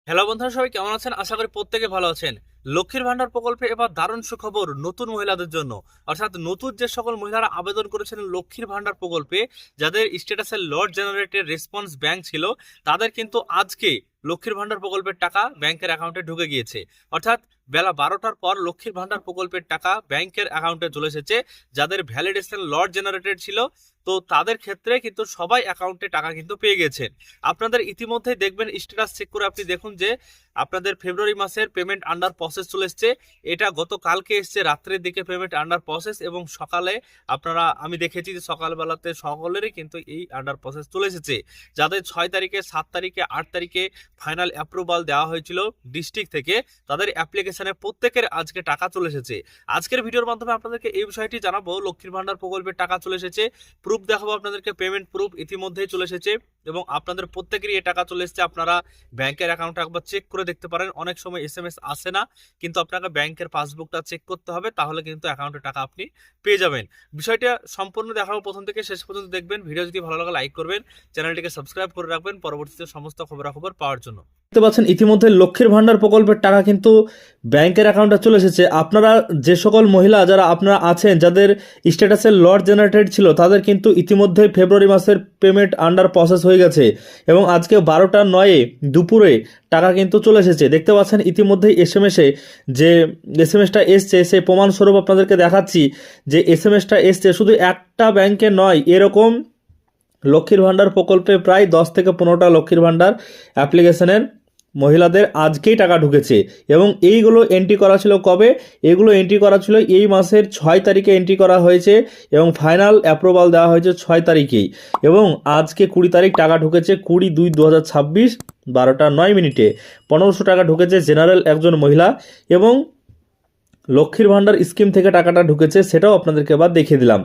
Hello বন্ধুরা, সবাই কেমন আছেন? আশা করি প্রত্যেকে ভালো আছেন। লক্ষ্মীর ভান্ডার প্রকল্পে এবার দারুণ সুখবর নতুন মহিলাদের জন্য। অর্থাৎ নতুন যে সকল মহিলারা আবেদন করেছিলেন লক্ষ্মীর ভান্ডার প্রকল্পে, যাদের স্ট্যাটাসে লট জেনারেটেড রেসপন্স ব্যাংক ছিল, তাদের কিন্তু আজকে লক্ষ্মীর ভান্ডার প্রকল্পের টাকা ব্যাংকের অ্যাকাউন্টে ঢুকে গিয়েছে। অর্থাৎ বেলা 12টার পর লক্ষ্মীর ভান্ডার প্রকল্পের টাকা ব্যাংকের অ্যাকাউন্টে চলে এসেছে। যাদের ভ্যালিডেশন লট জেনারেটেড ছিল, তো তাদের ক্ষেত্রে কিন্তু সবাই অ্যাকাউন্টে টাকা কিন্তু পেয়ে গেছেন। আপনাদের ইতিমধ্যেই দেখবেন, স্ট্যাটাস চেক করে আপনি দেখুন যে আপনাদের ফেব্রুয়ারি মাসের পেমেন্ট আন্ডার প্রসেস চলে এসছে। এটা গতকালকে এসছে রাত্রের দিকে পেমেন্ট আন্ডার প্রসেস, এবং সকালে আমি দেখেছি যে সকালবেলাতে সকলেরই কিন্তু এই আন্ডার প্রসেস চলে এসেছে। যাদের 6 তারিখে, 7 তারিখে, 8 তারিখে ফাইনাল অ্যাপ্রুভাল দেওয়া হয়েছিল ডিস্ট্রিক্ট থেকে, তাদের অ্যাপ্লিকেশনে প্রত্যেকের আজকে টাকা চলে এসেছে। আজকের ভিডিওর মাধ্যমে আপনাদেরকে এই বিষয়টি জানাবো, লক্ষ্মীর ভান্ডার প্রকল্পের টাকা চলে এসেছে। প্রুফ দেখাবো আপনাদেরকে, পেমেন্ট প্রুফ ইতিমধ্যেই চলে এসেছে এবং আপনাদের প্রত্যেকেরই এই টাকা চলে এসেছে। আপনারা ব্যাংকের অ্যাকাউন্টটা একবার চেক করে দেখতে পারেন। অনেক সময় এসএমএস আসে না, কিন্তু আপনাকে ব্যাংকের পাসবুকটা চেক করতে হবে, তাহলে কিন্তু অ্যাকাউন্টে টাকা আপনি পেয়ে যাবেন। বিষয়টা সম্পূর্ণ দেখাবো, প্রথম থেকে শেষ পর্যন্ত দেখবেন। ভিডিও যদি ভালো লাগে লাইক করবেন, চ্যানেলটিকে সাবস্ক্রাইব করে রাখবেন পরবর্তীতে সমস্ত খবরাখবর পাওয়ার জন্য। দেখতে পাচ্ছেন ইতিমধ্যে লক্ষ্মীর ভান্ডার প্রকল্পের টাকা কিন্তু ব্যাংকের অ্যাকাউন্টে চলে এসেছে। আপনারা যে সকল মহিলা যারা আপনারা আছেন, যাদের স্ট্যাটাসে লট জেনারেটেড ছিল, তাদের কিন্তু ইতিমধ্যে ফেব্রুয়ারি মাসের পেমেন্ট আন্ডার প্রসেস হয়ে গেছে এবং আজকে 12টা 9 দুপুরে টাকা কিন্তু চলে এসেছে। দেখতে পাচ্ছেন ইতিমধ্যেই এসএমএসে যে এসএমএসটা এসছে, সেই প্রমাণস্বরূপ আপনাদেরকে দেখাচ্ছি যে এসএমএসটা এসছে। শুধু একটা ব্যাংকে নয়, এরকম লক্ষ্মীর ভান্ডার প্রকল্পে প্রায় 10 থেকে 15টা লক্ষ্মীর ভান্ডার অ্যাপ্লিকেশনের মহিলাদের আজকেই টাকা ঢুকেছে এবং এইগুলো এন্ট্রি করা ছিল কবে? এগুলো এন্ট্রি করা ছিল এই মাসের 6 তারিখে এন্ট্রি করা হয়েছে এবং ফাইনাল অ্যাপ্রুভাল দেওয়া হয়েছে 6 তারিখেই, এবং আজকে 20 তারিখ টাকা ঢুকেছে। 20/2/2026 12টা 9 মিনিটে 1500 টাকা ঢুকেছে জেনারেল একজন মহিলা, এবং লক্ষ্মীর ভান্ডার স্কিম থেকে টাকাটা ঢুকেছে সেটাও আপনাদেরকে এবার দেখিয়ে দিলাম।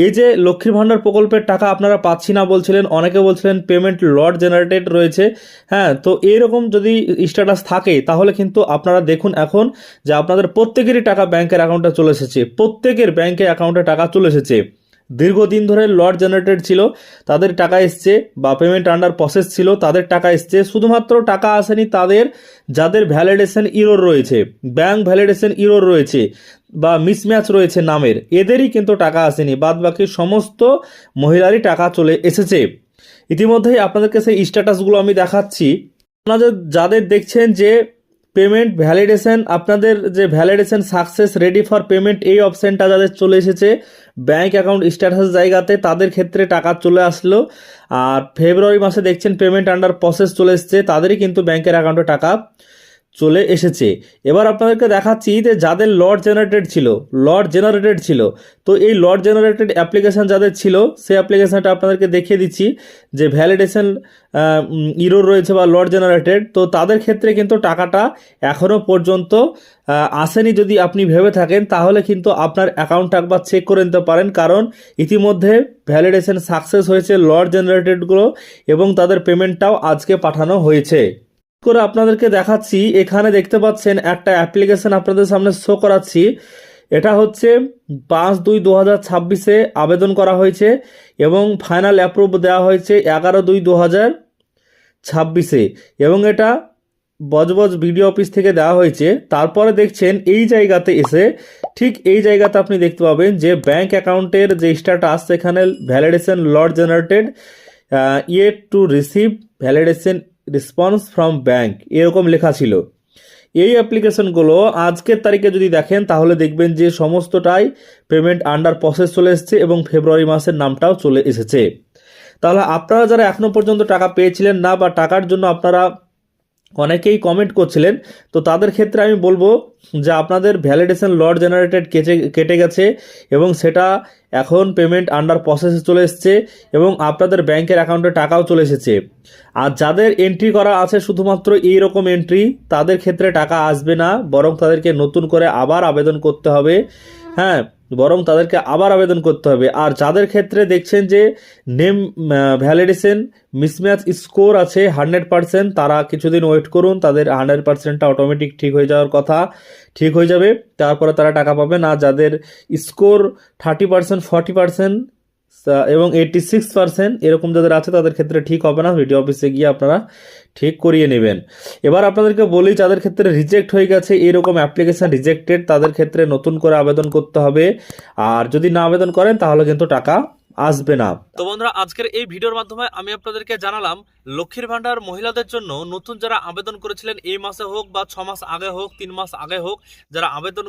এই যে লক্ষ্মীর ভান্ডার প্রকল্পের টাকা আপনারা পাচ্ছি না বলছিলেন, অনেকে বলছিলেন পেমেন্ট লট জেনারেটেড রয়েছে। হ্যাঁ, তো এইরকম যদি স্ট্যাটাস থাকে তাহলে কিন্তু আপনারা দেখুন এখন যে আপনাদের প্রত্যেকেরই টাকা ব্যাংকের অ্যাকাউন্টে চলে এসেছে। প্রত্যেকের ব্যাংকের অ্যাকাউন্টে টাকা চলে এসেছে। দীর্ঘদিন ধরে লট জেনারেটেড ছিল, তাদের টাকা এসছে, বা পেমেন্ট আন্ডার প্রসেস ছিল, তাদের টাকা এসছে। শুধুমাত্র টাকা আসেনি তাদের যাদের ভ্যালিডেশন ইরোর রয়েছে, ব্যাংক ভ্যালিডেশন ইরোর রয়েছে বা মিসম্যাচ রয়েছে নামের, এদেরই কিন্তু টাকা আসেনি। বাদ বাকি সমস্ত মহিলারই টাকা চলে এসেছে। ইতিমধ্যেই আপনাদেরকে সেই স্ট্যাটাসগুলো আমি দেখাচ্ছি। আপনাদের যাদের দেখছেন যে পেমেন্ট ভ্যালিডেশন, আপনাদের যে validation success ready for payment, এই অপশানটা যাদের চলে এসেছে ব্যাংক অ্যাকাউন্ট স্ট্যাটাস জায়গাতে, তাদের ক্ষেত্রে টাকা চলে আসলো। আর ফেব্রুয়ারি মাসে দেখছেন পেমেন্ট আন্ডার প্রসেস চলে এসেছে, তাদেরই কিন্তু ব্যাংকের অ্যাকাউন্টে টাকা চলে এসেছে। এবার আপনাদেরকে দেখাচ্ছি যে যাদের লট জেনারেটেড ছিল, তো এই লট জেনারেটেড অ্যাপ্লিকেশান যাদের ছিল, সেই অ্যাপ্লিকেশানটা আপনাদেরকে দেখিয়ে দিচ্ছি যে ভ্যালিডেশন ইরোর রয়েছে বা লট জেনারেটেড, তো তাদের ক্ষেত্রে কিন্তু টাকাটা এখনও পর্যন্ত আসেনি। যদি আপনি ভেবে থাকেন তাহলে কিন্তু আপনার অ্যাকাউন্ট একবার চেক করে নিতে পারেন, কারণ ইতিমধ্যে ভ্যালিডেশন সাকসেস হয়েছে লট জেনারেটেডগুলো এবং তাদের পেমেন্টটাও আজকে পাঠানো হয়েছে। করে আপনাদেরকে দেখাচ্ছি, এখানে দেখতে পাচ্ছেন একটা অ্যাপ্লিকেশন আপনাদের সামনে শো করাচ্ছি। এটা হচ্ছে 5/2/2026 আবেদন করা হয়েছে এবং ফাইনাল অ্যাপ্রুভ দেওয়া হয়েছে 11/2/2026, এবং এটা বজবজ বিডিও অফিস থেকে দেওয়া হয়েছে। তারপরে দেখছেন এই জায়গাতে এসে, ঠিক এই জায়গাতে আপনি দেখতে পাবেন যে ব্যাংক অ্যাকাউন্টের যে স্ট্যাটাস, সেখানে validation lot generated yet to receive validation response from bank, এরকম লেখা ছিল। এই অ্যাপ্লিকেশনগুলো আজকের তারিখে যদি দেখেন তাহলে দেখবেন যে সমস্তটাই পেমেন্ট আন্ডার প্রসেস চলে এসেছে এবং ফেব্রুয়ারি মাসের নামটাও চলে এসেছে। তাহলে আপনারা যারা এখনও পর্যন্ত টাকা পেয়েছিলেন না, বা টাকার জন্য আপনারা অনেকেই কমেন্ট করছিলেন, তো তাদের ক্ষেত্রে আমি বলবো যে আপনাদের ভ্যালিডেশন লট জেনারেটেড কেটে গেছে এবং সেটা এখন পেমেন্ট আন্ডার প্রসেসে চলে এসেছে এবং আপনাদের ব্যাংকের অ্যাকাউন্টে টাকাও চলে এসেছে। আর যাদের এন্ট্রি করা আছে শুধুমাত্র এই রকম এন্ট্রি, তাদের ক্ষেত্রে টাকা আসবে না, বরং তাদেরকে নতুন করে আবার আবেদন করতে হবে। হ্যাঁ, আর যাদের ক্ষেত্রে দেখছেন যে নেম ভ্যালিডেশন মিসম্যাচ স্কোর আছে 100%, তারা কিছুদিন ওয়েট করুন, তাদের 100%টা অটোমেটিক ঠিক হয়ে যাবে, তারপরে তারা টাকা পাবেন। আর যাদের স্কোর 30%, 40%, এবং 86% এরকম যাদের আছে তাদের ক্ষেত্রে ঠিক হবে না, ভিডিও অফিসে গিয়ে আপনারা ঠিক করিয়ে নেবেন। এবার আপনাদেরকে বলি, যাদের ক্ষেত্রে রিজেক্ট হয়ে গেছে, এরকম অ্যাপ্লিকেশন রিজেক্টেড, তাদের ক্ষেত্রে নতুন করে আবেদন করতে হবে। আর যদি না আবেদন করেন তাহলে কিন্তু টাকা আসবে না। তো বন্ধুরা, আজকের এই ভিডিওর মাধ্যমে আমি আপনাদেরকে জানালাম লক্ষ্মীর ভান্ডার মহিলাদের জন্য নতুন যারা আবেদন করেছিলেন এই মাসে হোক বা 6 মাস আগে হোক 3 মাস আগে হোক, যারা আবেদন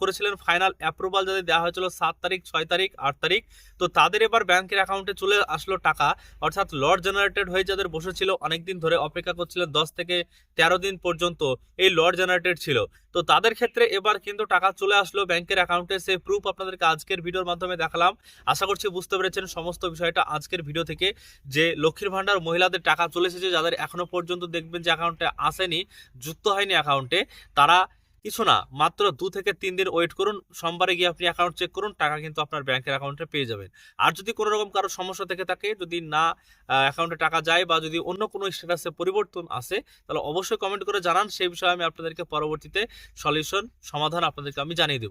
করেছিলেন ফাইনাল অ্যাপ্রুভাল যাদের দেওয়া হয়েছিল 7 তারিখ 6 তারিখ 8 তারিখ, তো তাদের এবার ব্যাংকের অ্যাকাউন্টে চলে আসলো টাকা। অর্থাৎ লট জেনারেটেড হয়ে যাদের বসেছিল অনেকদিন ধরে অপেক্ষা করছিলেন 10 থেকে 13 দিন পর্যন্ত এই লট জেনারেটেড ছিল, তো তাদের ক্ষেত্রে এবার কিন্তু টাকা চলে আসলো ব্যাংকের অ্যাকাউন্টে। সেই প্রুফ আপনাদেরকে আজকের ভিডিওর মাধ্যমে দেখালাম। আশা করছি বুঝতে পেরেছেন সমস্ত বিষয়টা আজকের ভিডিও থেকে, যে লক্ষ্মীর ভান্ডার মহিলাদের টাকা চলে এসেছে। যাদের এখনো পর্যন্ত দেখবেন যে অ্যাকাউন্টে আসেনি, যুক্ত হয়নি অ্যাকাউন্টে, তারা কিছু না, মাত্র 2 থেকে 3 দিন ওয়েট করুন। সোমবারে গিয়ে আপনি অ্যাকাউন্ট চেক করুন, টাকা কিন্তু আপনার ব্যাংকের অ্যাকাউন্টে পেয়ে যাবেন। আর যদি কোনো রকম কারো সমস্যা থেকে থাকে, যদি না অ্যাকাউন্টে টাকা যায় বা যদি অন্য কোনো স্ট্যাটাসে পরিবর্তন আসে, তাহলে অবশ্যই কমেন্ট করে জানান। সেই বিষয়ে আমি আপনাদেরকে পরবর্তীতে সমাধান আপনাদেরকে আমি জানিয়ে দেব।